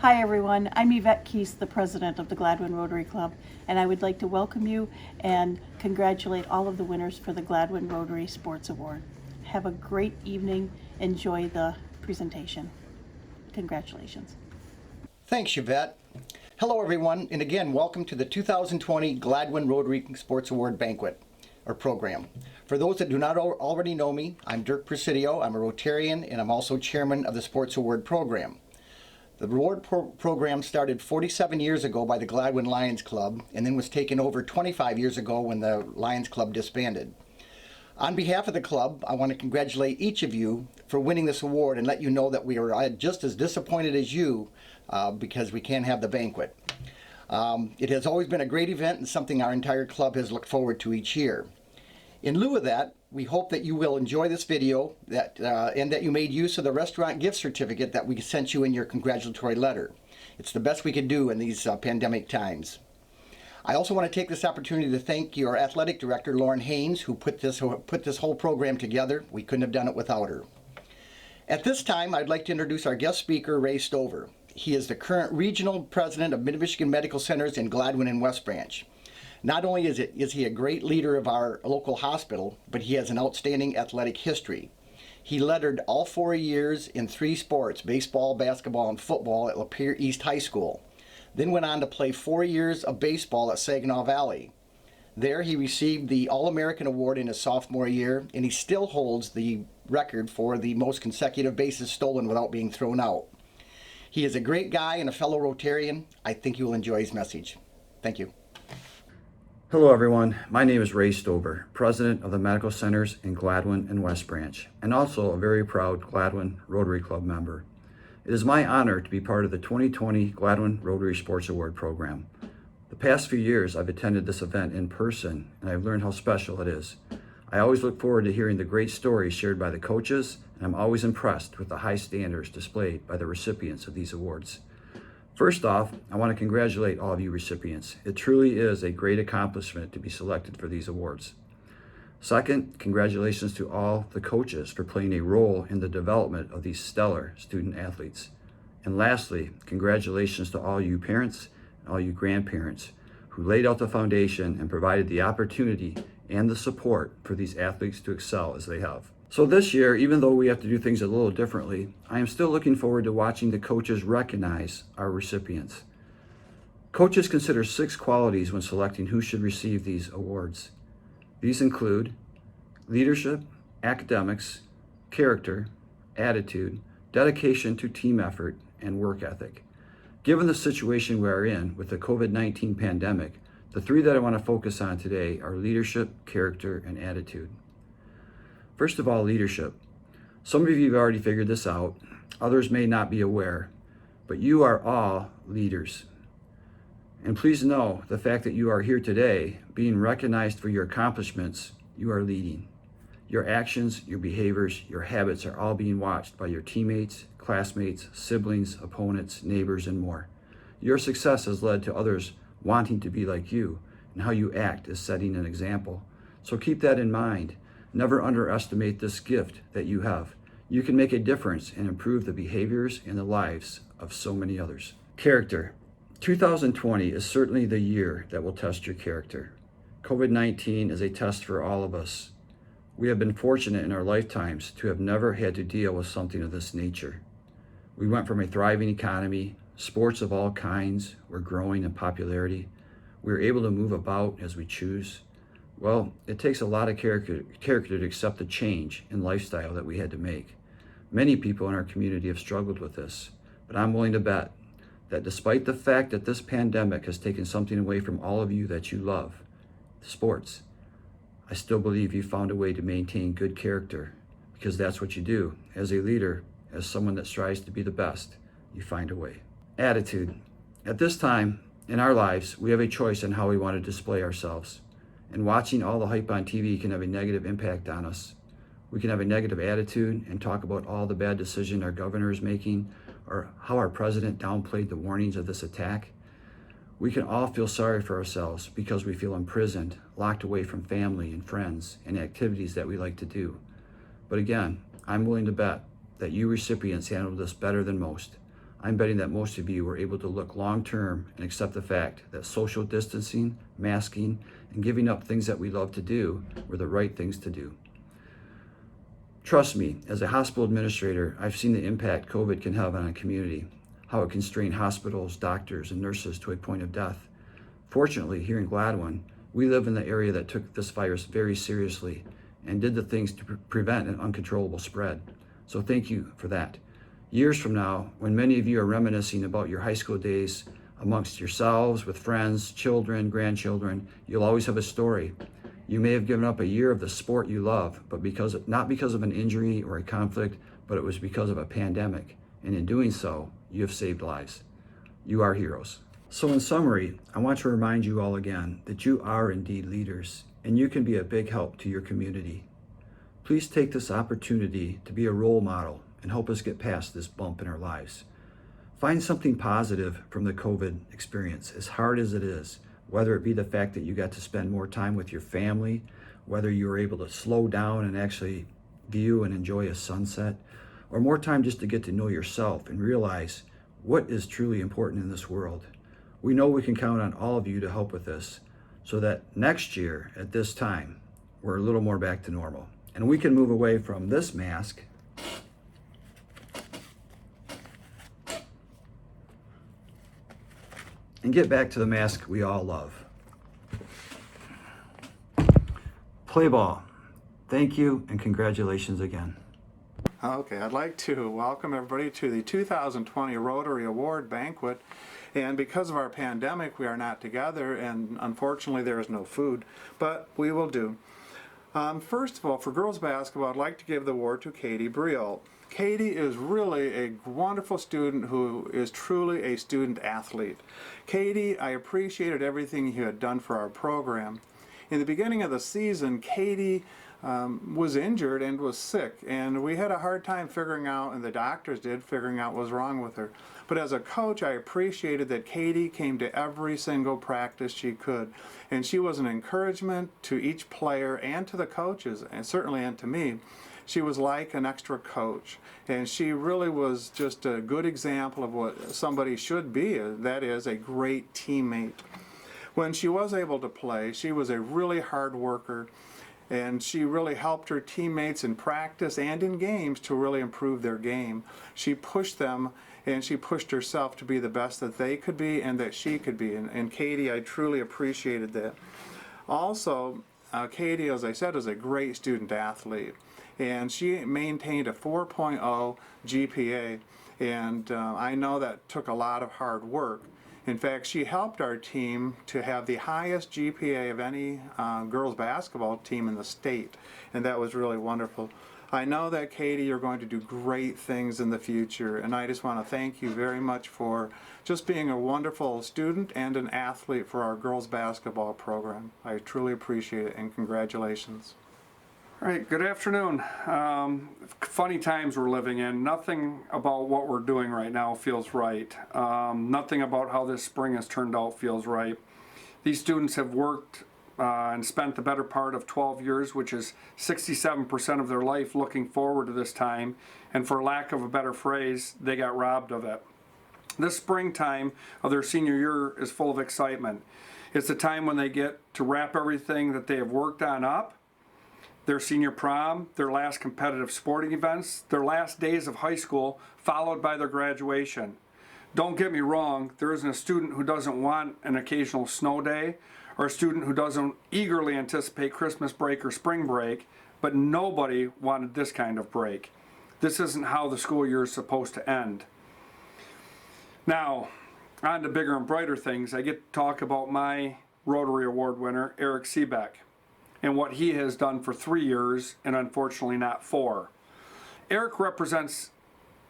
Hi everyone, I'm Yvette Keese, the president of the Gladwin Rotary Club, and I would like to welcome you and congratulate all of the winners for the Gladwin Rotary Sports Award. Have a great evening. Enjoy the presentation. Congratulations. Thanks, Yvette. Hello, everyone, and again, welcome to the 2020 Gladwin Rotary Sports Award Banquet, or program. For those that do not already know me, I'm Dirk Presidio. I'm a Rotarian, and I'm also chairman of the Sports Award program. The award program started 47 years ago by the Gladwin Lions Club, and then was taken over 25 years ago when the Lions Club disbanded. On behalf of the club, I want to congratulate each of you for winning this award and let you know that we are just as disappointed as you because we can't have the banquet. It has always been a great event and something our entire club has looked forward to each year. In lieu of that, we hope that you will enjoy this video and that you made use of the restaurant gift certificate that we sent you in your congratulatory letter. It's the best we can do in these pandemic times. I also want to take this opportunity to thank your athletic director, Lauren Haynes, who put this whole program together. We couldn't have done it without her. At this time, I'd like to introduce our guest speaker, Ray Stover. He is the current regional president of Mid-Michigan Medical Centers in Gladwin and West Branch. Not only is he a great leader of our local hospital, but he has an outstanding athletic history. He lettered all 4 years in 3 sports, baseball, basketball, and football at Lapeer East High School. Then went on to play 4 years of baseball at Saginaw Valley. There he received the All-American Award in his sophomore year, and he still holds the record for the most consecutive bases stolen without being thrown out. He is a great guy and a fellow Rotarian. I think you will enjoy his message. Thank you. Hello everyone, my name is Ray Stover, President of the Medical Centers in Gladwin and West Branch, and also a very proud Gladwin Rotary Club member. It is my honor to be part of the 2020 Gladwin Rotary Sports Award program. The past few years I've attended this event in person and I've learned how special it is. I always look forward to hearing the great stories shared by the coaches, and I'm always impressed with the high standards displayed by the recipients of these awards. First off, I want to congratulate all of you recipients. It truly is a great accomplishment to be selected for these awards. Second, congratulations to all the coaches for playing a role in the development of these stellar student athletes. And lastly, congratulations to all you parents and all you grandparents who laid out the foundation and provided the opportunity and the support for these athletes to excel as they have. So this year, even though we have to do things a little differently, I am still looking forward to watching the coaches recognize our recipients. Coaches consider 6 qualities when selecting who should receive these awards. These include leadership, academics, character, attitude, dedication to team effort, and work ethic. Given the situation we are in with the COVID-19 pandemic, the 3 that I want to focus on today are leadership, character, and attitude. First of all, leadership. Some of you have already figured this out. Others may not be aware, but you are all leaders. And please know the fact that you are here today, being recognized for your accomplishments, you are leading. Your actions, your behaviors, your habits are all being watched by your teammates, classmates, siblings, opponents, neighbors, and more. Your success has led to others wanting to be like you, and how you act is setting an example. So keep that in mind. Never underestimate this gift that you have. You can make a difference and improve the behaviors and the lives of so many others. Character. 2020 is certainly the year that will test your character. COVID-19 is a test for all of us. We have been fortunate in our lifetimes to have never had to deal with something of this nature. We went from a thriving economy, sports of all kinds were growing in popularity. We were able to move about as we choose. Well, it takes a lot of character to accept the change in lifestyle that we had to make. Many people in our community have struggled with this, but I'm willing to bet that despite the fact that this pandemic has taken something away from all of you that you love, sports, I still believe you found a way to maintain good character, because that's what you do. As a leader, as someone that strives to be the best, you find a way. Attitude. At this time in our lives, we have a choice in how we want to display ourselves. And watching all the hype on TV can have a negative impact on us. We can have a negative attitude and talk about all the bad decisions our governor is making, or how our president downplayed the warnings of this attack. We can all feel sorry for ourselves because we feel imprisoned, locked away from family and friends and activities that we like to do. But again, I'm willing to bet that you recipients handled this better than most. I'm betting that most of you were able to look long-term and accept the fact that social distancing, masking, and giving up things that we love to do were the right things to do. Trust me, as a hospital administrator, I've seen the impact COVID can have on a community, how it can strain hospitals, doctors, and nurses to a point of death. Fortunately, here in Gladwin, we live in the area that took this virus very seriously and did the things to prevent an uncontrollable spread. So thank you for that. Years from now, when many of you are reminiscing about your high school days amongst yourselves, with friends, children, grandchildren, you'll always have a story. You may have given up a year of the sport you love, but not because of an injury or a conflict, but it was because of a pandemic. And in doing so, you have saved lives. You are heroes. So in summary, I want to remind you all again that you are indeed leaders, and you can be a big help to your community. Please take this opportunity to be a role model and help us get past this bump in our lives. Find something positive from the COVID experience, as hard as it is, whether it be the fact that you got to spend more time with your family, whether you were able to slow down and actually view and enjoy a sunset, or more time just to get to know yourself and realize what is truly important in this world. We know we can count on all of you to help with this, so that next year at this time, we're a little more back to normal. And we can move away from this mask and get back to the mask we all love. Play ball. Thank you and congratulations again. Okay, I'd like to welcome everybody to the 2020 Rotary Award Banquet. And because of our pandemic, we are not together, and unfortunately there is no food, but we will do. First of all, for girls basketball, I'd like to give the award to Katie Briel. Katie is really a wonderful student who is truly a student athlete. Katie, I appreciated everything you had done for our program. In the beginning of the season, Katie was injured and was sick, and we had a hard time figuring out, and the doctors did, figuring out what was wrong with her. But as a coach, I appreciated that Katie came to every single practice she could, and she was an encouragement to each player and to the coaches, and certainly and to me. She was like an extra coach, and she really was just a good example of what somebody should be, that is, a great teammate. When she was able to play, she was a really hard worker, and she really helped her teammates in practice and in games to really improve their game. She pushed them, and she pushed herself to be the best that they could be and that she could be, and Katie, I truly appreciated that. Also, Katie, as I said, is a great student athlete, and she maintained a 4.0 GPA, and I know that took a lot of hard work. In fact, she helped our team to have the highest GPA of any girls basketball team in the state, and that was really wonderful. I know that, Katie, you're going to do great things in the future, and I just want to thank you very much for just being a wonderful student and an athlete for our girls basketball program. I truly appreciate it, and congratulations. All right, good afternoon. Funny times we're living in. Nothing about what we're doing right now feels right. Nothing about how this spring has turned out feels right. These students have worked and spent the better part of 12 years, which is 67% of their life, looking forward to this time, and for lack of a better phrase, they got robbed of it. This springtime of their senior year is full of excitement. It's the time when they get to wrap everything that they have worked on up: their senior prom, their last competitive sporting events, their last days of high school, followed by their graduation. Don't get me wrong, there isn't a student who doesn't want an occasional snow day, or a student who doesn't eagerly anticipate Christmas break or spring break, but nobody wanted this kind of break. This isn't how the school year is supposed to end. Now, on to bigger and brighter things. I get to talk about my Rotary Award winner, Eric Seebeck, and what he has done for 3 years, and unfortunately not 4. Eric represents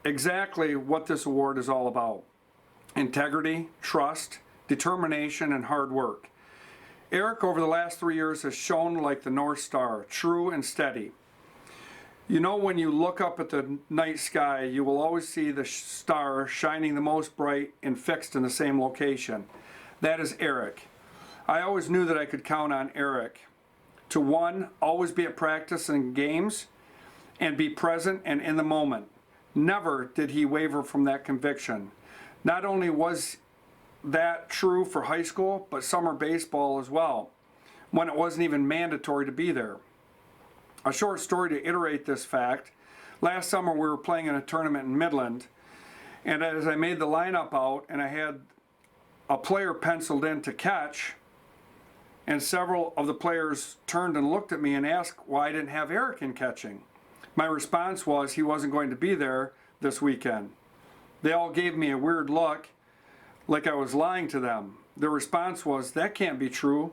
exactly what this award is all about: integrity, trust, determination, and hard work. Eric, over the last 3 years, has shone like the North Star, true and steady. You know, when you look up at the night sky, you will always see the star shining the most bright and fixed in the same location. That is Eric. I always knew that I could count on Eric to, 1, always be at practice and games and be present and in the moment. Never did he waver from that conviction. Not only was that true for high school, but summer baseball as well, when it wasn't even mandatory to be there. A short story to iterate this fact. Last summer we were playing in a tournament in Midland, and as I made the lineup out and I had a player penciled in to catch, and several of the players turned and looked at me and asked why I didn't have Eric in catching. My response was he wasn't going to be there this weekend. They all gave me a weird look, like I was lying to them. Their response was, that can't be true.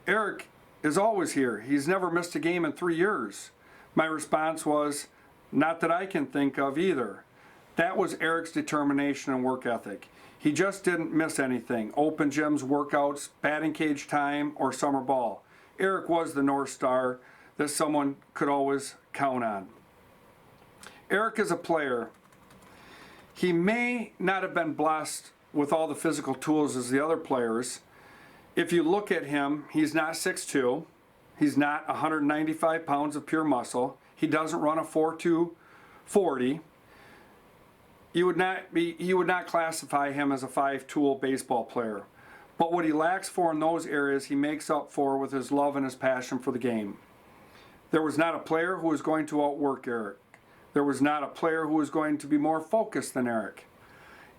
Eric is always here. He's never missed a game in 3 years. My response was, not that I can think of either. That was Eric's determination and work ethic. He just didn't miss anything. Open gyms, workouts, batting cage time, or summer ball. Eric was the North Star that someone could always count on. Eric is a player. He may not have been blessed with all the physical tools as the other players. If you look at him, he's not 6'2". He's not 195 pounds of pure muscle. He doesn't run a 4.2 40. He would not classify him as a 5-tool baseball player. But what he lacks for in those areas, he makes up for with his love and his passion for the game. There was not a player who was going to outwork Eric. There was not a player who was going to be more focused than Eric.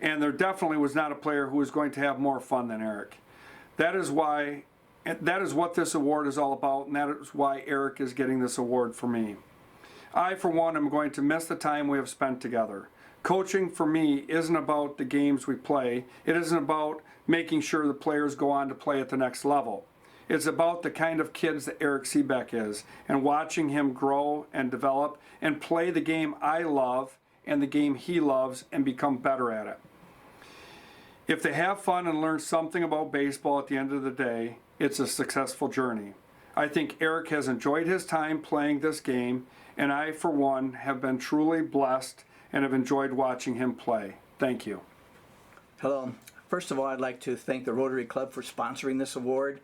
And there definitely was not a player who was going to have more fun than Eric. That is what this award is all about, and that is why Eric is getting this award for me. I, for one, am going to miss the time we have spent together. Coaching for me isn't about the games we play. It isn't about making sure the players go on to play at the next level. It's about the kind of kids that Eric Seebeck is, and watching him grow and develop and play the game I love and the game he loves and become better at it. If they have fun and learn something about baseball at the end of the day, it's a successful journey. I think Eric has enjoyed his time playing this game, and I, for one, have been truly blessed and have enjoyed watching him play. Thank you. Hello. First of all, I'd like to thank the Rotary Club for sponsoring this award.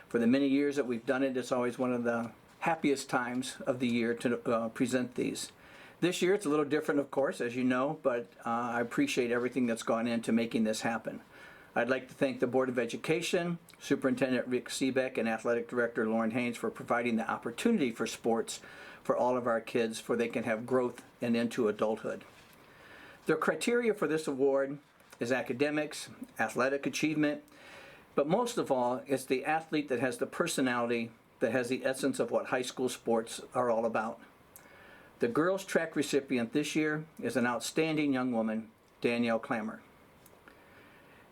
For the many years that we've done it, it's always one of the happiest times of the year to present these. This year it's a little different, of course, as you know, but I appreciate everything that's gone into making this happen. I'd like to thank the Board of Education, Superintendent Rick Seebeck, and Athletic Director Lauren Haynes for providing the opportunity for sports for all of our kids, so they can have growth and into adulthood. The criteria for this award is academics, athletic achievement, but most of all, it's the athlete that has the personality, that has the essence of what high school sports are all about. The girls' track recipient this year is an outstanding young woman, Danielle Clammer.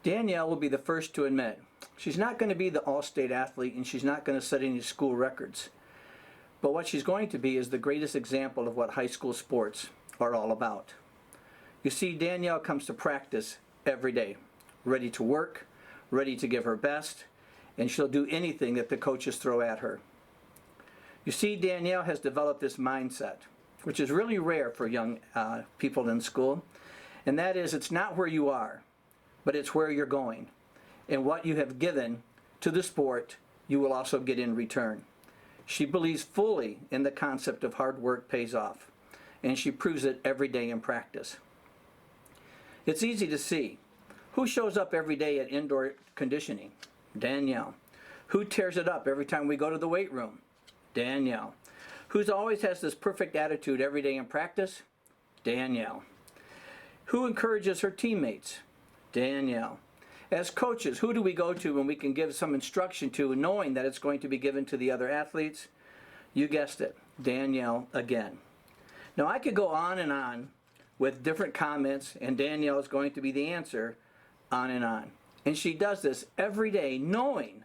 Danielle will be the first to admit she's not going to be the all-state athlete, and she's not going to set any school records. But what she's going to be is the greatest example of what high school sports are all about. You see, Danielle comes to practice every day, ready to work, ready to give her best, and she'll do anything that the coaches throw at her. You see, Danielle has developed this mindset, which is really rare for young people in school, and that is, it's not where you are, but it's where you're going. And what you have given to the sport, you will also get in return. She believes fully in the concept of hard work pays off, and she proves it every day in practice. It's easy to see. Who shows up every day at indoor conditioning? Danielle. Who tears it up every time we go to the weight room? Danielle. Who always has this perfect attitude every day in practice? Danielle. Who encourages her teammates? Danielle. As coaches, who do we go to when we can give some instruction to, knowing that it's going to be given to the other athletes? You guessed it, Danielle again. Now I could go on and on with different comments, and Danielle is going to be the answer, on and on. And she does this every day, knowing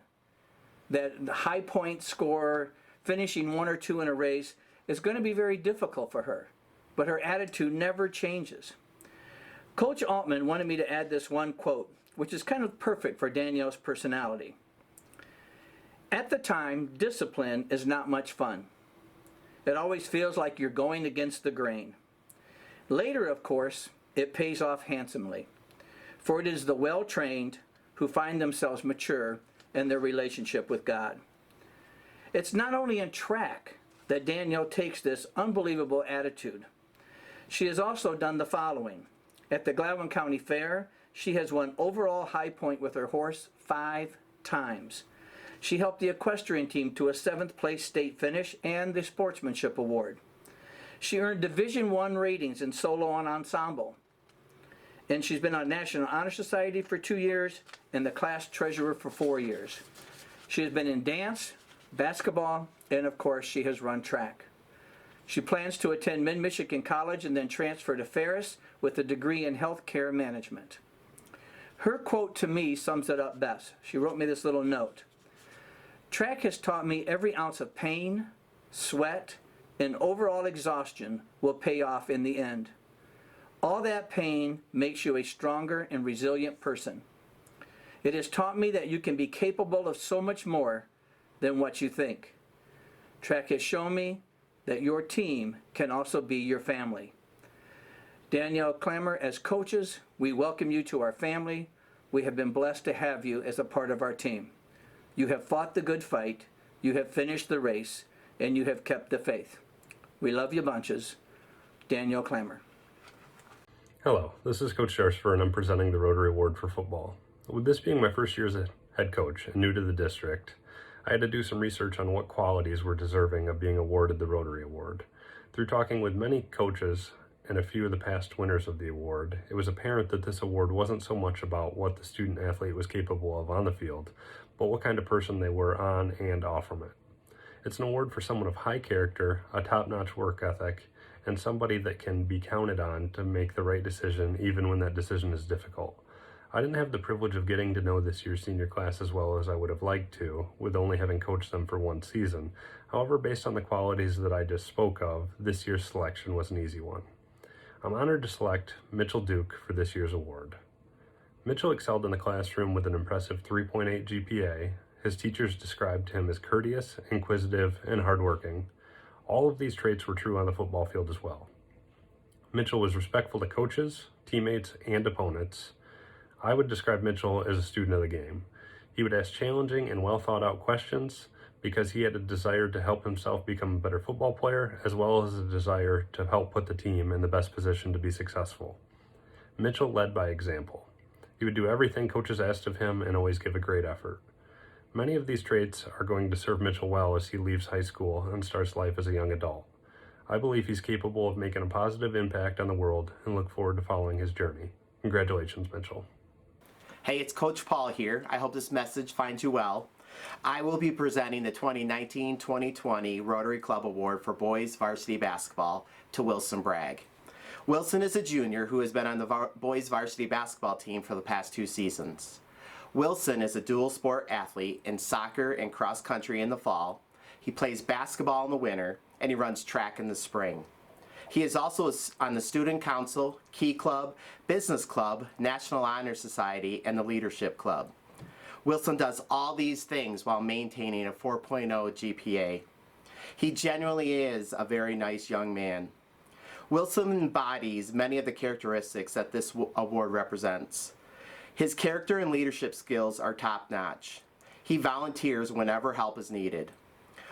that the high point scorer, finishing 1 or 2 in a race, is going to be very difficult for her. But her attitude never changes. Coach Altman wanted me to add this one quote, which is kind of perfect for Danielle's personality. At the time, discipline is not much fun. It always feels like you're going against the grain. Later, of course, it pays off handsomely, for it is the well-trained who find themselves mature in their relationship with God. It's not only in track that Danielle takes this unbelievable attitude. She has also done the following. At the Gladwin County Fair, she has won overall high point with her horse 5 times. She helped the equestrian team to a 7th place state finish and the sportsmanship award. She earned Division I ratings in solo and ensemble. And she's been on National Honor Society for 2 years and the class treasurer for 4 years. She has been in dance, basketball, and of course she has run track. She plans to attend Mid-Michigan College and then transfer to Ferris with a degree in healthcare management. Her quote to me sums it up best. She wrote me this little note. Track has taught me every ounce of pain, sweat, and overall exhaustion will pay off in the end. All that pain makes you a stronger and resilient person. It has taught me that you can be capable of so much more than what you think. Track has shown me that your team can also be your family. Danielle Clammer, as coaches, we welcome you to our family. We have been blessed to have you as a part of our team. You have fought the good fight, you have finished the race, and you have kept the faith. We love you bunches. Danielle Clammer. Hello, this is Coach Sharsper and I'm presenting the Rotary Award for football. With this being my first year as a head coach and new to the district, I had to do some research on what qualities were deserving of being awarded the Rotary Award. Through talking with many coaches and a few of the past winners of the award, it was apparent that this award wasn't so much about what the student athlete was capable of on the field, but what kind of person they were on and off from it. It's an award for someone of high character, a top-notch work ethic, and somebody that can be counted on to make the right decision even when that decision is difficult. I didn't have the privilege of getting to know this year's senior class as well as I would have liked to, with only having coached them for one season. However, based on the qualities that I just spoke of, this year's selection was an easy one. I'm honored to select Mitchell Duke for this year's award. Mitchell excelled in the classroom with an impressive 3.8 GPA. His teachers described him as courteous, inquisitive, and hardworking. All of these traits were true on the football field as well. Mitchell was respectful to coaches, teammates, and opponents. I would describe Mitchell as a student of the game. He would ask challenging and well thought out questions because he had a desire to help himself become a better football player, as well as a desire to help put the team in the best position to be successful. Mitchell led by example. He would do everything coaches asked of him and always give a great effort. Many of these traits are going to serve Mitchell well as he leaves high school and starts life as a young adult. I believe he's capable of making a positive impact on the world and look forward to following his journey. Congratulations, Mitchell. Hey, it's Coach Paul here. I hope this message finds you well. I will be presenting the 2019-2020 Rotary Club Award for Boys Varsity Basketball to Wilson Bragg. Wilson is a junior who has been on the boys varsity basketball team for the past 2 seasons. Wilson is a dual sport athlete in soccer and cross country in the fall. He plays basketball in the winter, and he runs track in the spring. He is also on the Student Council, Key Club, Business Club, National Honor Society, and the Leadership Club. Wilson does all these things while maintaining a 4.0 GPA. He genuinely is a very nice young man. Wilson embodies many of the characteristics that this award represents. His character and leadership skills are top-notch. He volunteers whenever help is needed.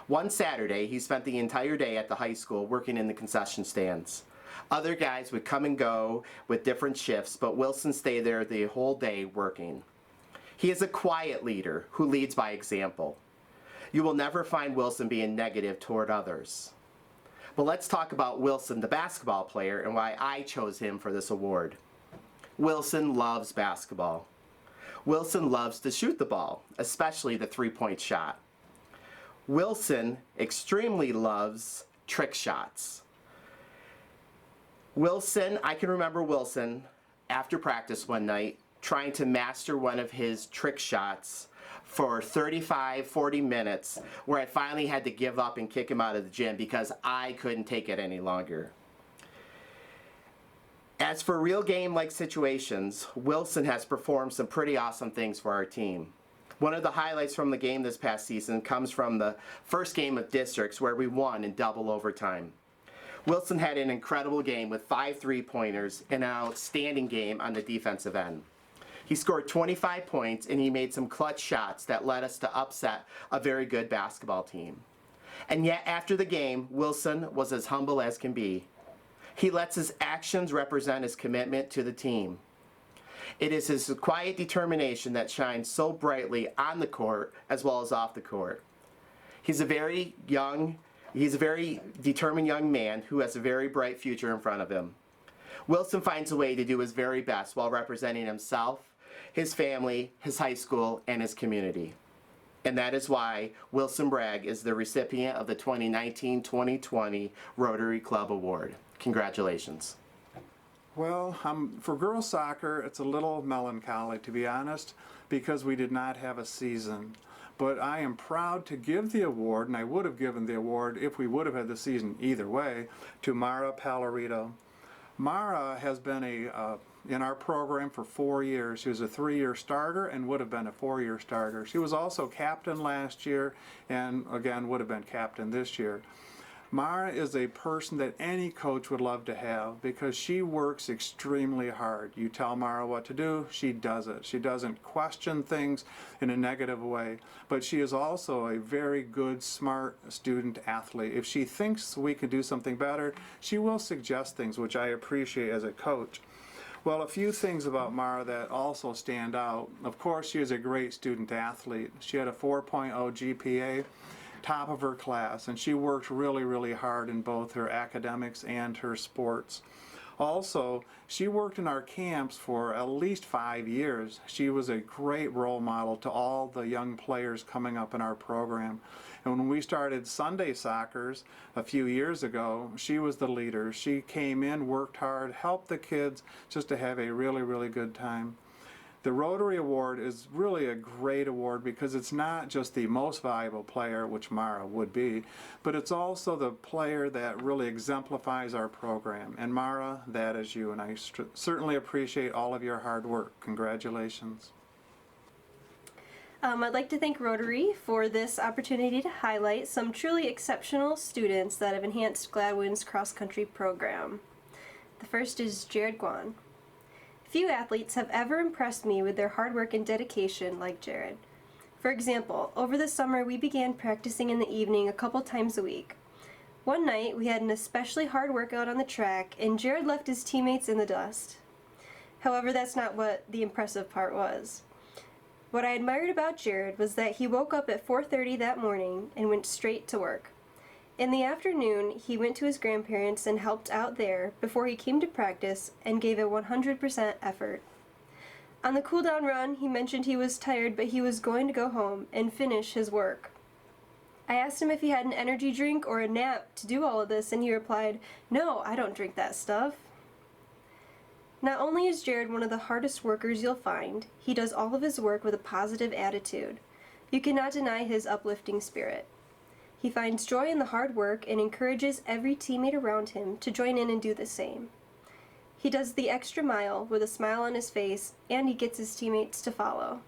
One Saturday, he spent the entire day at the high school working in the concession stands. Other guys would come and go with different shifts, but Wilson stayed there the whole day working. He is a quiet leader who leads by example. You will never find Wilson being negative toward others. But let's talk about Wilson, the basketball player, and why I chose him for this award. Wilson loves basketball. Wilson loves to shoot the ball, especially the three-point shot. Wilson extremely loves trick shots. I can remember Wilson after practice one night trying to master one of his trick shots for 35, 40 minutes, where I finally had to give up and kick him out of the gym because I couldn't take it any longer. As for real game-like situations, Wilson has performed some pretty awesome things for our team. One of the highlights from the game this past season comes from the first game of districts where we won in double overtime. Wilson had an incredible game with 5 3-pointers and an outstanding game on the defensive end. He scored 25 points and he made some clutch shots that led us to upset a very good basketball team. And yet after the game, Wilson was as humble as can be. He lets his actions represent his commitment to the team. It is his quiet determination that shines so brightly on the court as well as off the court. He's a very determined young man who has a very bright future in front of him. Wilson finds a way to do his very best while representing himself, his family, his high school, and his community. And that is why Wilson Bragg is the recipient of the 2019-2020 Rotary Club Award. Congratulations. Well, for girls soccer, it's a little melancholy, to be honest, because we did not have a season. But I am proud to give the award, and I would have given the award if we would have had the season either way, to Mara Pallarito. Mara has been in our program for 4 years. She was a 3-year starter and would have been a 4-year starter. She was also captain last year and again would have been captain this year. Mara is a person that any coach would love to have because she works extremely hard. You tell Mara what to do, she does it. She doesn't question things in a negative way, but she is also a very good, smart student athlete. If she thinks we can do something better, she will suggest things, which I appreciate as a coach. Well, a few things about Mara that also stand out. Of course, she is a great student athlete. She had a 4.0 GPA, top of her class, and she worked really, really hard in both her academics and her sports. Also, she worked in our camps for at least 5 years. She was a great role model to all the young players coming up in our program. And when we started Sunday Soccers a few years ago, she was the leader. She came in, worked hard, helped the kids just to have a really, really good time. The Rotary Award is really a great award because it's not just the most valuable player, which Mara would be, but it's also the player that really exemplifies our program. And Mara, that is you, and I certainly appreciate all of your hard work. Congratulations. I'd like to thank Rotary for this opportunity to highlight some truly exceptional students that have enhanced Gladwin's cross-country program. The first is Jared Guan. Few athletes have ever impressed me with their hard work and dedication like Jared. For example, over the summer we began practicing in the evening a couple times a week. One night we had an especially hard workout on the track and Jared left his teammates in the dust. However, that's not what the impressive part was. What I admired about Jared was that he woke up at 4:30 that morning and went straight to work. In the afternoon, he went to his grandparents and helped out there before he came to practice and gave a 100% effort. On the cool-down run, he mentioned he was tired, but he was going to go home and finish his work. I asked him if he had an energy drink or a nap to do all of this, and he replied, "No, I don't drink that stuff." Not only is Jared one of the hardest workers you'll find, he does all of his work with a positive attitude. You cannot deny his uplifting spirit. He finds joy in the hard work and encourages every teammate around him to join in and do the same. He does the extra mile with a smile on his face, and he gets his teammates to follow.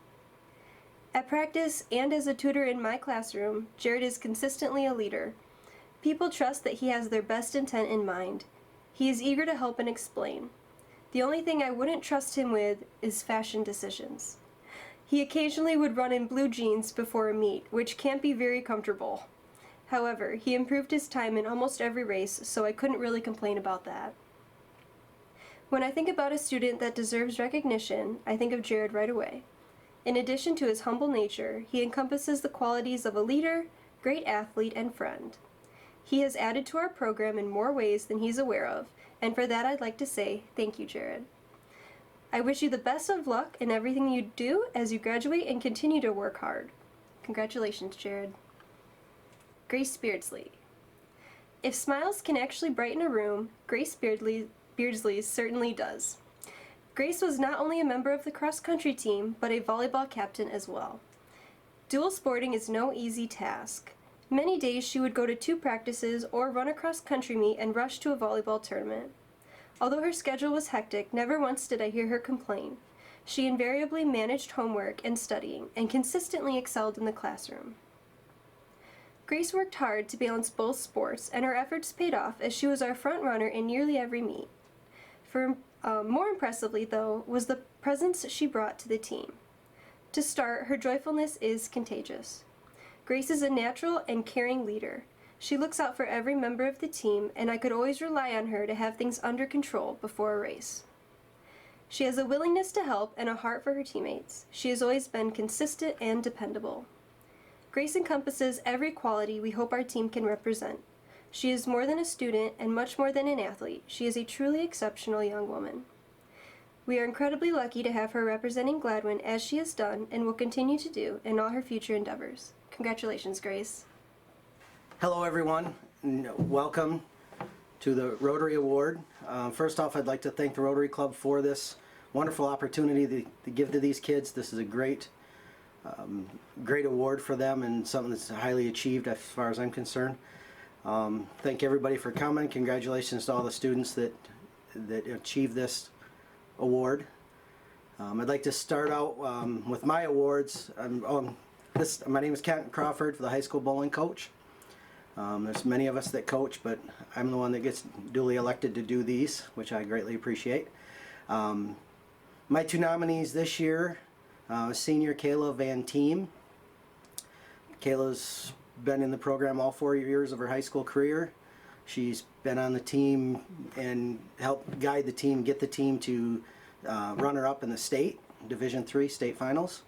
At practice and as a tutor in my classroom, Jared is consistently a leader. People trust that he has their best intent in mind. He is eager to help and explain. The only thing I wouldn't trust him with is fashion decisions. He occasionally would run in blue jeans before a meet, which can't be very comfortable. However, he improved his time in almost every race, so I couldn't really complain about that. When I think about a student that deserves recognition, I think of Jared right away. In addition to his humble nature, he encompasses the qualities of a leader, great athlete, and friend. He has added to our program in more ways than he's aware of, and for that I'd like to say thank you, Jared. I wish you the best of luck in everything you do as you graduate and continue to work hard. Congratulations, Jared. Grace Beardsley. If smiles can actually brighten a room, Grace Beardsley certainly does. Grace was not only a member of the cross-country team, but a volleyball captain as well. Dual sporting is no easy task. Many days she would go to 2 practices or run a cross-country meet and rush to a volleyball tournament. Although her schedule was hectic, never once did I hear her complain. She invariably managed homework and studying, and consistently excelled in the classroom. Grace worked hard to balance both sports, and her efforts paid off as she was our front runner in nearly every meet. More impressively, though, was the presence she brought to the team. To start, her joyfulness is contagious. Grace is a natural and caring leader. She looks out for every member of the team, and I could always rely on her to have things under control before a race. She has a willingness to help and a heart for her teammates. She has always been consistent and dependable. Grace encompasses every quality we hope our team can represent. She is more than a student and much more than an athlete. She is a truly exceptional young woman. We are incredibly lucky to have her representing Gladwin as she has done and will continue to do in all her future endeavors. Congratulations, Grace. Hello, everyone, and welcome to the Rotary Award. First off, I'd like to thank the Rotary Club for this wonderful opportunity to give to these kids. This is a great award for them and something that's highly achieved as far as I'm concerned. Thank everybody for coming. Congratulations to all the students that achieved this award. I'd like to start out with my awards. My name is Kent Crawford, for the high school bowling coach. There's many of us that coach, but I'm the one that gets duly elected to do these, which I greatly appreciate. My two nominees this year, senior Kayla Van Team. Kayla's been in the program all 4 years of her high school career. She's been on the team and helped guide the team, get the team to runner-up in the state, Division III state finals.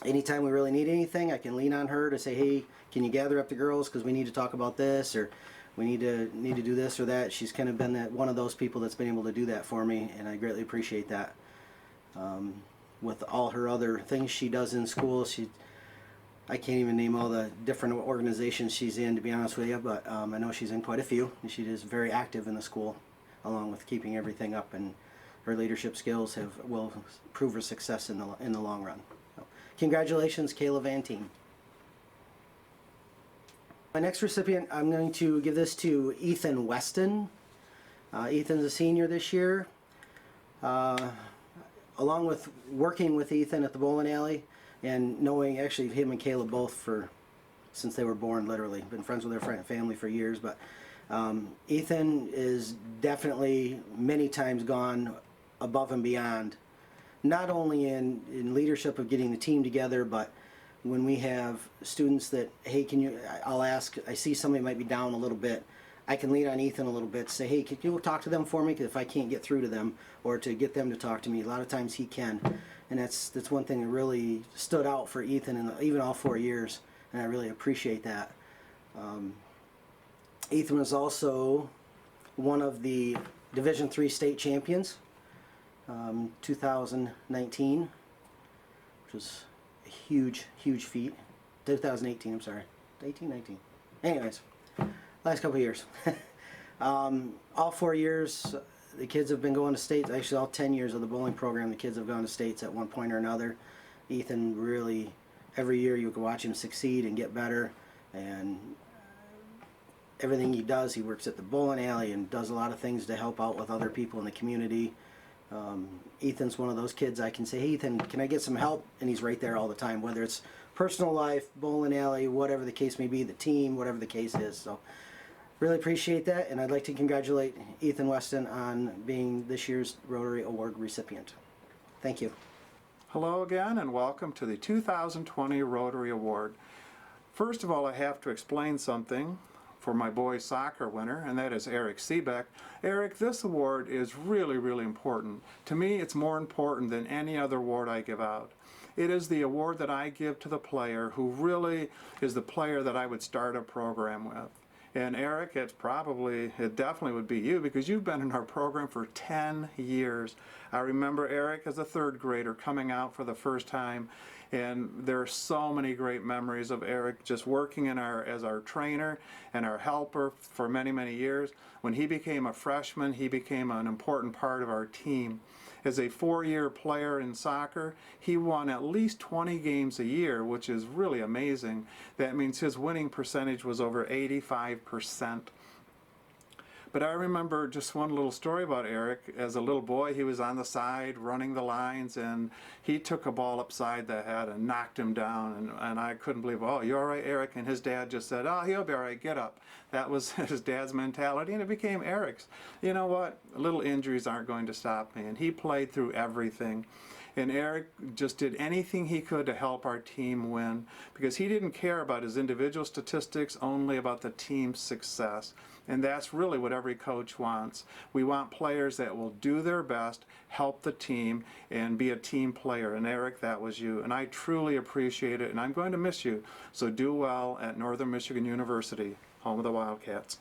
Anytime we really need anything, I can lean on her to say, hey, can you gather up the girls because we need to talk about this, or we need to do this or that. She's kind of been one of those people that's been able to do that for me, and I greatly appreciate that. With all her other things she does in school, I can't even name all the different organizations she's in, to be honest with you, but I know she's in quite a few, and she is very active in the school, along with keeping everything up, and her leadership skills will prove her success in the long run. So, congratulations, Kayla Van Team. My next recipient, I'm going to give this to Ethan Weston. Ethan's a senior this year. Along with working with Ethan at the bowling alley, and knowing actually him and Kayla both since they were born, literally. Been friends with their family for years, but Ethan is definitely many times gone above and beyond, not only in leadership of getting the team together, but when we have students that, hey, I'll ask, I see somebody might be down a little bit, I can lean on Ethan a little bit, say, hey, can you talk to them for me? Because if I can't get through to them, or to get them to talk to me, a lot of times he can. And that's one thing that really stood out for Ethan in even all 4 years, and I really appreciate that. Ethan was also one of the Division III state champions, 2019, which was a huge feat. 2018, I'm sorry, 18, 19. Anyways, last couple of years. All 4 years, the kids have been going to states. Actually, all 10 years of the bowling program, the kids have gone to states at one point or another. Ethan really, every year you can watch him succeed and get better, and everything he does, he works at the bowling alley and does a lot of things to help out with other people in the community. Ethan's one of those kids I can say, hey, Ethan, can I get some help? And he's right there all the time, whether it's personal life, bowling alley, whatever the case may be, the team, whatever the case is. So really appreciate that, and I'd like to congratulate Ethan Weston on being this year's Rotary Award recipient. Thank you. Hello again, and welcome to the 2020 Rotary Award. First of all, I have to explain something for my boys soccer winner, and that is Eric Seebeck. Eric, this award is really, really important. To me, it's more important than any other award I give out. It is the award that I give to the player who really is the player that I would start a program with. And Eric, it definitely would be you, because you've been in our program for 10 years. I remember Eric as a third grader coming out for the first time, and there are so many great memories of Eric just working as our trainer and our helper for many, many years. When he became a freshman, he became an important part of our team. As a 4-year player in soccer, he won at least 20 games a year, which is really amazing. That means his winning percentage was over 85%. But I remember just one little story about Eric. As a little boy, he was on the side running the lines, and he took a ball upside the head and knocked him down. And I couldn't believe, oh, you all right, Eric? And his dad just said, oh, he'll be all right, get up. That was his dad's mentality, and it became Eric's. You know what? Little injuries aren't going to stop me, and he played through everything. And Eric just did anything he could to help our team win because he didn't care about his individual statistics, only about the team's success. And that's really what every coach wants. We want players that will do their best, help the team, and be a team player. And Eric, that was you. And I truly appreciate it, and I'm going to miss you. So do well at Northern Michigan University, home of the Wildcats.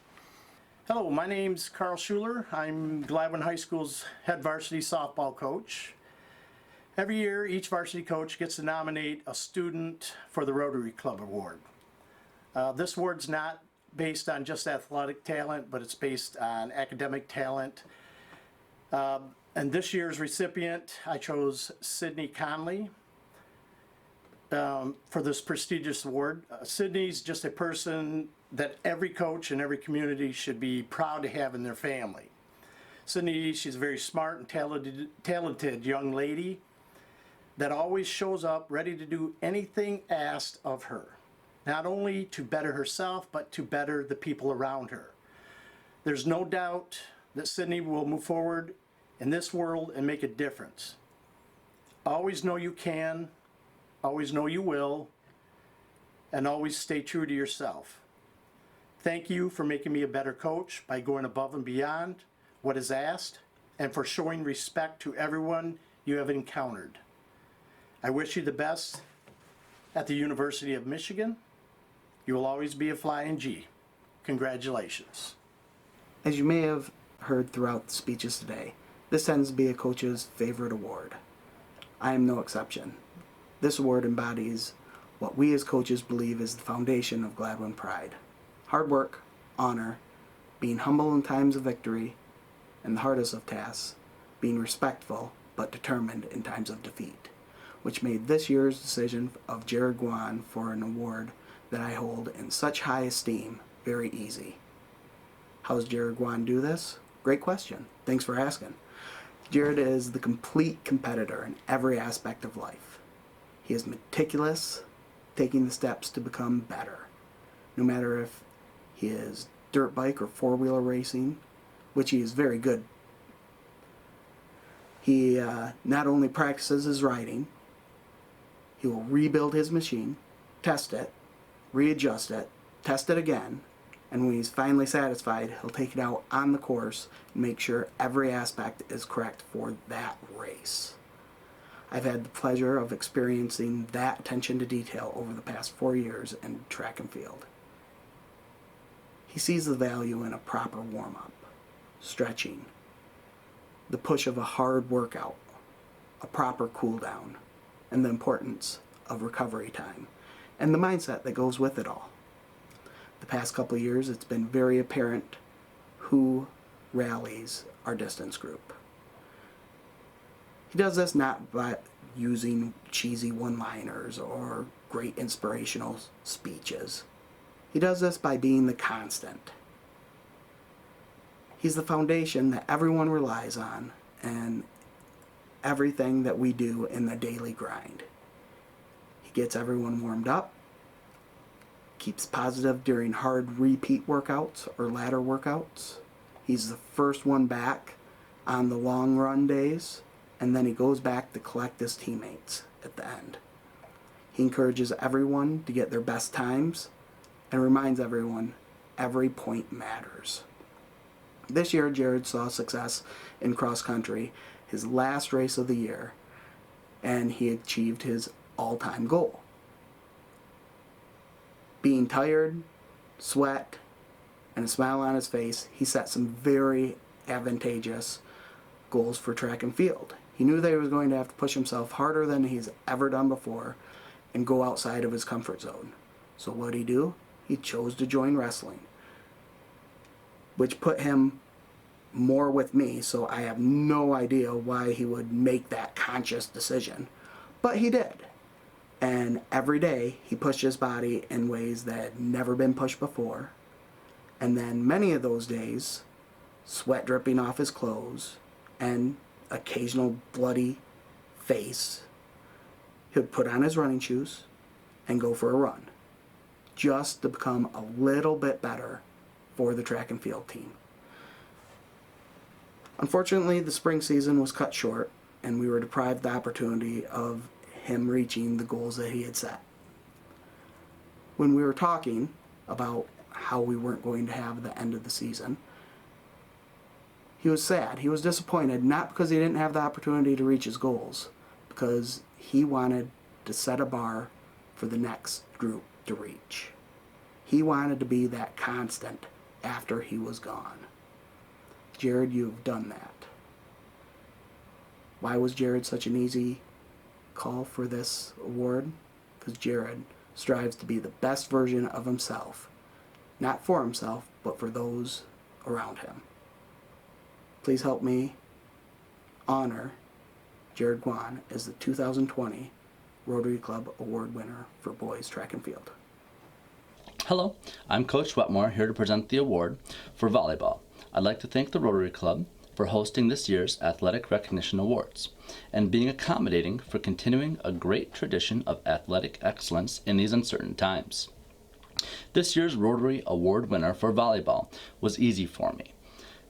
Hello, my name's Carl Schuler. I'm Gladwin High School's head varsity softball coach. Every year, each varsity coach gets to nominate a student for the Rotary Club Award. This award's not based on just athletic talent, but it's based on academic talent. And this year's recipient, I chose Sydney Conley for this prestigious award. Sydney's just a person that every coach in every community should be proud to have in their family. Sydney, she's a very smart and talented young lady that always shows up ready to do anything asked of her, not only to better herself, but to better the people around her. There's no doubt that Sydney will move forward in this world and make a difference. Always know you can, always know you will, and always stay true to yourself. Thank you for making me a better coach by going above and beyond what is asked and for showing respect to everyone you have encountered. I wish you the best at the University of Michigan. You will always be a flying G. Congratulations. As you may have heard throughout the speeches today, this tends to be a coach's favorite award. I am no exception. This award embodies what we as coaches believe is the foundation of Gladwin pride. Hard work, honor, being humble in times of victory, and the hardest of tasks, being respectful but determined in times of defeat, which made this year's decision of Jared Guan for an award that I hold in such high esteem very easy. How does Jared Guan do this? Great question. Thanks for asking. Jared is the complete competitor in every aspect of life. He is meticulous, taking the steps to become better. No matter if he is dirt bike or four-wheeler racing, which he is very good. He not only practices his riding, he will rebuild his machine, test it, readjust it, test it again, and when he's finally satisfied, he'll take it out on the course and make sure every aspect is correct for that race. I've had the pleasure of experiencing that attention to detail over the past 4 years in track and field. He sees the value in a proper warm-up, stretching, the push of a hard workout, a proper cool-down, and the importance of recovery time, and the mindset that goes with it all. The past couple of years, it's been very apparent who rallies our distance group. He does this not by using cheesy one-liners or great inspirational speeches. He does this by being the constant. He's the foundation that everyone relies on and everything that we do in the daily grind. He gets everyone warmed up, keeps positive during hard repeat workouts or ladder workouts. He's the first one back on the long run days, and then he goes back to collect his teammates at the end. He encourages everyone to get their best times and reminds everyone every point matters. This year, Jared saw success in cross country, his last race of the year, and he achieved his all-time goal. Being tired, sweat, and a smile on his face, he set some very advantageous goals for track and field. He knew that he was going to have to push himself harder than he's ever done before and go outside of his comfort zone. So what did he do? He chose to join wrestling, which put him more with me, so I have no idea why he would make that conscious decision. But he did. And every day he pushed his body in ways that had never been pushed before. And then many of those days, sweat dripping off his clothes and occasional bloody face, he would put on his running shoes and go for a run, just to become a little bit better for the track and field team. Unfortunately, the spring season was cut short, and we were deprived the opportunity of him reaching the goals that he had set. When we were talking about how we weren't going to have the end of the season, he was sad. He was disappointed, not because he didn't have the opportunity to reach his goals, because he wanted to set a bar for the next group to reach. He wanted to be that constant after he was gone. Jared, you've done that. Why was Jared such an easy call for this award? Because Jared strives to be the best version of himself, not for himself, but for those around him. Please help me honor Jared Guan as the 2020 Rotary Club Award winner for boys track and field. Hello, I'm Coach Wetmore, here to present the award for volleyball. I'd like to thank the Rotary Club for hosting this year's Athletic Recognition Awards and being accommodating for continuing a great tradition of athletic excellence in these uncertain times. This year's Rotary Award winner for volleyball was easy for me.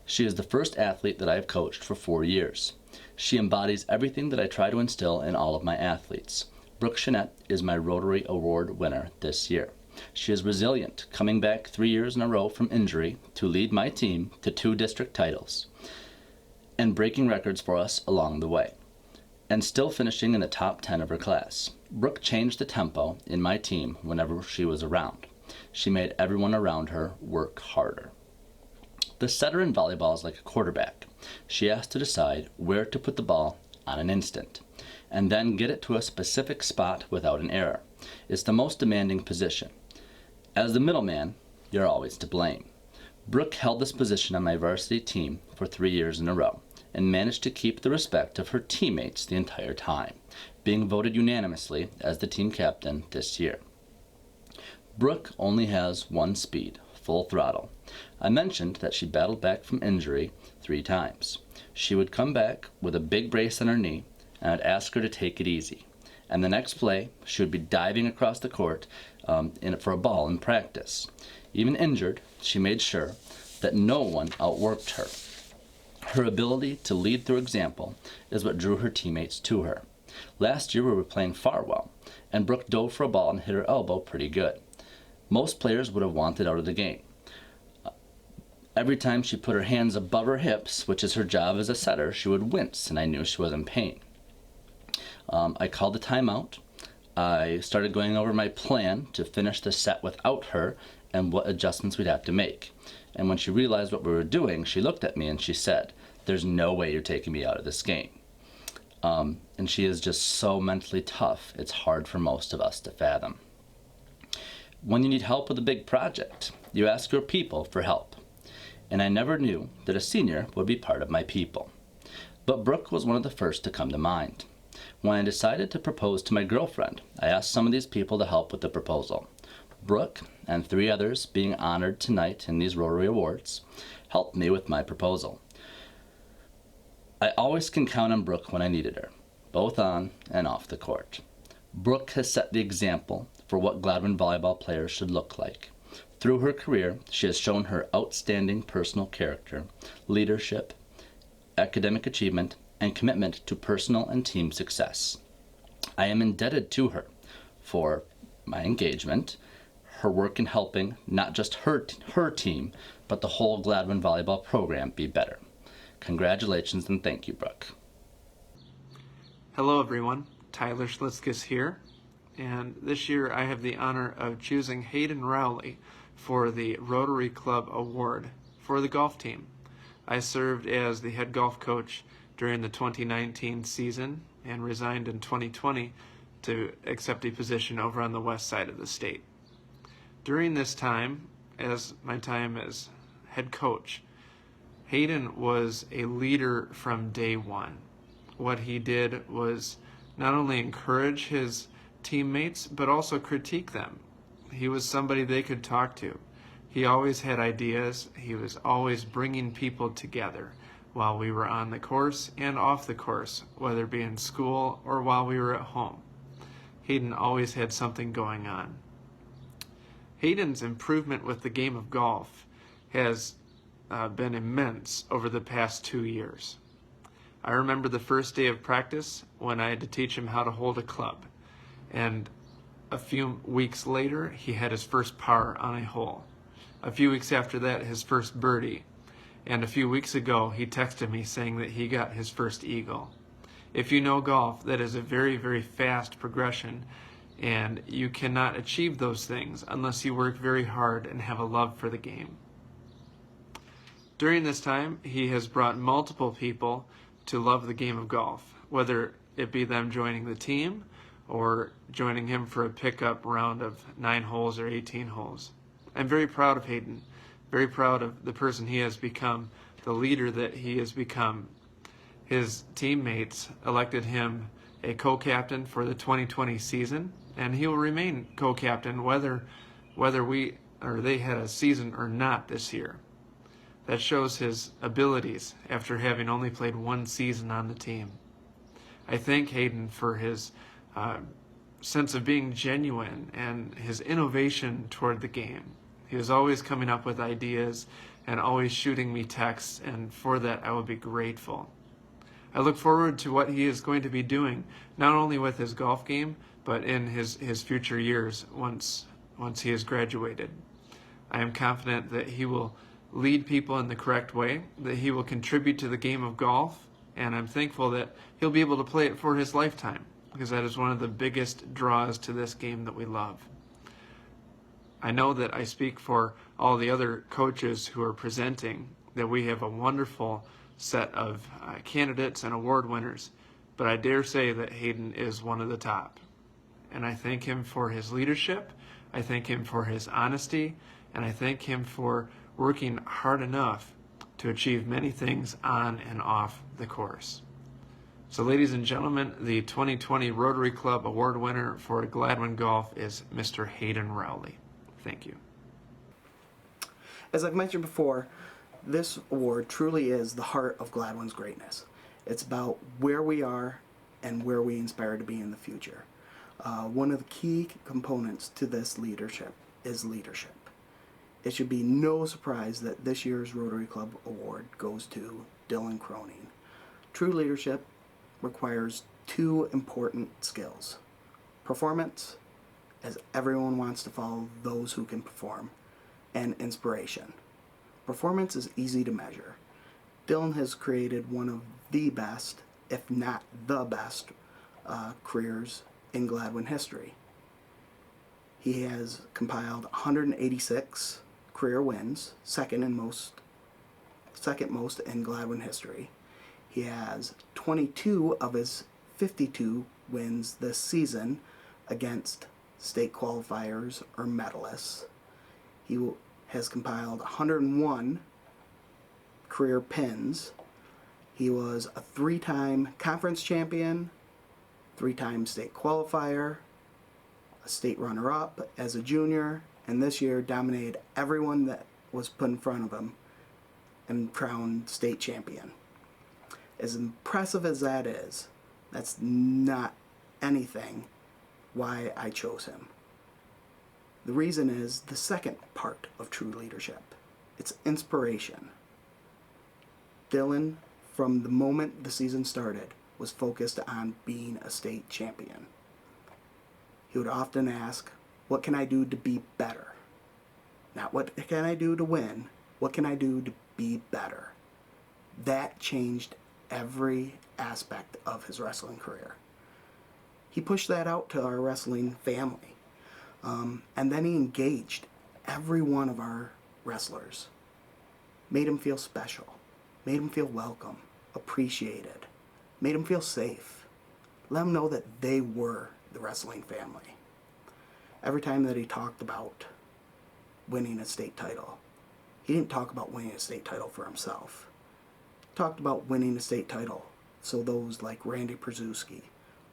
She is the first athlete that I have coached for 4 years. She embodies everything that I try to instill in all of my athletes. Brooke Chenette is my Rotary Award winner this year. She is resilient, coming back 3 years in a row from injury to lead my team to 2 district titles and breaking records for us along the way, and still finishing in the top 10 of her class. Brooke changed the tempo in my team whenever she was around. She made everyone around her work harder. The setter in volleyball is like a quarterback. She has to decide where to put the ball on an instant, and then get it to a specific spot without an error. It's the most demanding position. As the middleman, you're always to blame. Brooke held this position on my varsity team for 3 years in a row and managed to keep the respect of her teammates the entire time, being voted unanimously as the team captain this year. Brooke only has one speed, full throttle. I mentioned that she battled back from injury 3 times. She would come back with a big brace on her knee, and I'd ask her to take it easy. And the next play, she would be diving across the court for a ball in practice. Even injured, she made sure that no one outworked her. Her ability to lead through example is what drew her teammates to her. Last year we were playing Farwell, and Brooke dove for a ball and hit her elbow pretty good. Most players would have wanted out of the game. Every time she put her hands above her hips, which is her job as a setter, she would wince, and I knew she was in pain. I called a timeout. I started going over my plan to finish the set without her and what adjustments we'd have to make. And when she realized what we were doing, she looked at me and she said, "There's no way you're taking me out of this game." And she is just so mentally tough, it's hard for most of us to fathom. When you need help with a big project, you ask your people for help. And I never knew that a senior would be part of my people. But Brooke was one of the first to come to mind. When I decided to propose to my girlfriend, I asked some of these people to help with the proposal. Brooke and 3 others being honored tonight in these Rotary Awards helped me with my proposal. I always can count on Brooke when I needed her, both on and off the court. Brooke has set the example for what Gladwin volleyball players should look like. Through her career, she has shown her outstanding personal character, leadership, academic achievement, and commitment to personal and team success. I am indebted to her for my engagement, her work in helping not just her team, but the whole Gladwin volleyball program be better. Congratulations and thank you, Brooke. Hello everyone, Tyler Schlitzkis here, and this year I have the honor of choosing Hayden Rowley for the Rotary Club Award for the golf team. I served as the head golf coach during the 2019 season and resigned in 2020 to accept a position over on the west side of the state. During this time, as my time as head coach, Hayden was a leader from day one. What he did was not only encourage his teammates, but also critique them. He was somebody they could talk to. He always had ideas. He was always bringing people together while we were on the course and off the course, whether it be in school or while we were at home. Hayden always had something going on. Hayden's improvement with the game of golf has been immense over the past 2 years. I remember the first day of practice when I had to teach him how to hold a club. And a few weeks later, he had his first par on a hole. A few weeks after that, his first birdie. And a few weeks ago, he texted me saying that he got his first eagle. If you know golf, that is a very, very fast progression, and you cannot achieve those things unless you work very hard and have a love for the game. During this time, he has brought multiple people to love the game of golf, whether it be them joining the team or joining him for a pickup round of 9 holes or 18 holes. I'm very proud of Hayden, very proud of the person he has become, the leader that he has become. His teammates elected him a co-captain for the 2020 season, and he will remain co-captain whether they had a season or not this year. That shows his abilities after having only played 1 season on the team. I thank Hayden for his sense of being genuine and his innovation toward the game. He was always coming up with ideas and always shooting me texts, and for that I will be grateful. I look forward to what he is going to be doing, not only with his golf game, but in his future years once he has graduated. I am confident that he will lead people in the correct way, that he will contribute to the game of golf, and I'm thankful that he'll be able to play it for his lifetime, because that is one of the biggest draws to this game that we love. I know that I speak for all the other coaches who are presenting, that we have a wonderful set of candidates and award winners, but I dare say that Hayden is one of the top. And I thank him for his leadership, I thank him for his honesty, and I thank him for working hard enough to achieve many things on and off the course. So ladies and gentlemen, the 2020 Rotary Club Award winner for Gladwin Golf is Mr. Hayden Rowley. Thank you. As I've mentioned before, this award truly is the heart of Gladwin's greatness. It's about where we are and where we aspire to be in the future. One of the key components to this leadership is leadership. It should be no surprise that this year's Rotary Club Award goes to Dylan Cronin. True leadership requires 2 important skills: performance, as everyone wants to follow those who can perform, and inspiration. Performance is easy to measure. Dylan has created one of the best, if not the best, careers in Gladwin history. He has compiled 186 career wins, second most in Gladwin history. He has 22 of his 52 wins this season against state qualifiers or medalists. He has compiled 101 career pins. He was a 3-time conference champion, 3-time state qualifier, a state runner-up as a junior, and this year dominated everyone that was put in front of him and crowned state champion. As impressive as that is, that's not anything why I chose him. The reason is the second part of true leadership. It's inspiration. Dylan, from the moment the season started, was focused on being a state champion. He would often ask, what can I do to be better? Not what can I do to win, what can I do to be better? That changed every aspect of his wrestling career. He pushed that out to our wrestling family. And then he engaged every one of our wrestlers. Made them feel special. Made them feel welcome, appreciated. Made them feel safe. Let them know that they were the wrestling family. Every time that he talked about winning a state title, he didn't talk about winning a state title for himself. He talked about winning a state title so those like Randy Przewski,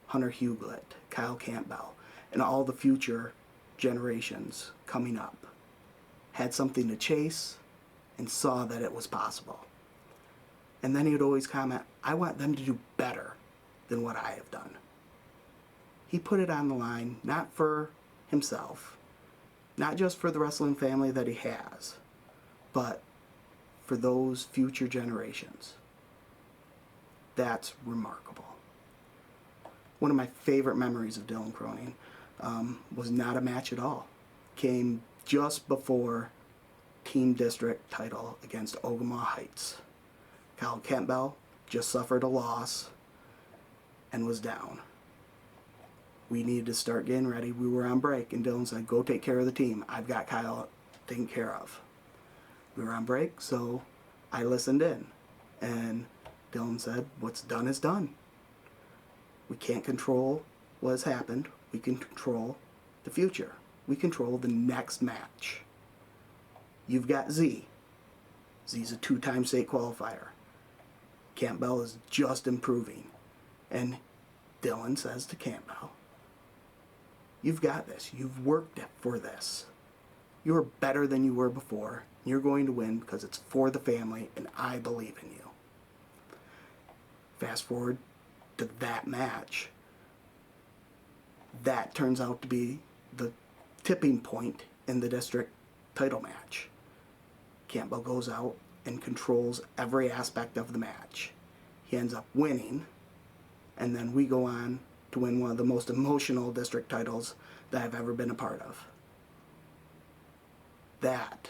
Hunter Huglet, Kyle Campbell, and all the future generations coming up had something to chase and saw that it was possible. And then he would always comment, I want them to do better than what I have done. He put it on the line, not for himself, not just for the wrestling family that he has, but for those future generations. That's remarkable. One of my favorite memories of Dylan Cronin was not a match at all. Came just before team district title against Ogama Heights. Kyle Campbell just suffered a loss and was down. We needed to start getting ready. We were on break, and Dylan said, go take care of the team. I've got Kyle taken care of. We were on break, so I listened in. And Dylan said, what's done is done. We can't control what has happened. We can control the future. We control the next match. You've got Z. Z's a 2-time state qualifier. Campbell is just improving. And Dylan says to Campbell, you've got this. You've worked for this. You're better than you were before. You're going to win because it's for the family, and I believe in you. Fast forward to that match. That turns out to be the tipping point in the district title match. Campbell goes out and controls every aspect of the match. He ends up winning, and then we go on to win one of the most emotional district titles that I've ever been a part of. That,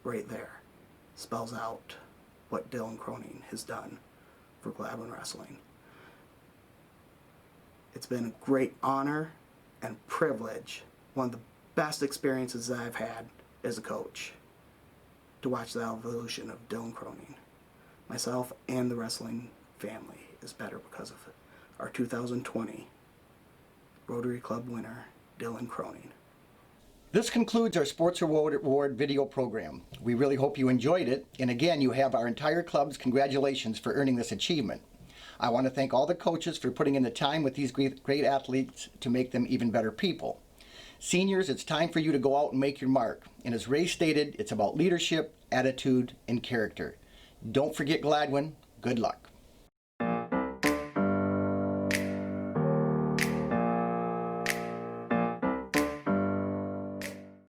right there, spells out what Dylan Cronin has done for Gladwin Wrestling. It's been a great honor and privilege, one of the best experiences that I've had as a coach, to watch the evolution of Dylan Cronin. Myself and the wrestling family is better because of it. Our 2020 Rotary Club winner, Dylan Cronin. This concludes our Sports Award video program. We really hope you enjoyed it, and again, you have our entire club's congratulations for earning this achievement. I want to thank all the coaches for putting in the time with these great athletes to make them even better people. Seniors, it's time for you to go out and make your mark. And as Ray stated, it's about leadership, attitude, and character. Don't forget Gladwin. Good luck.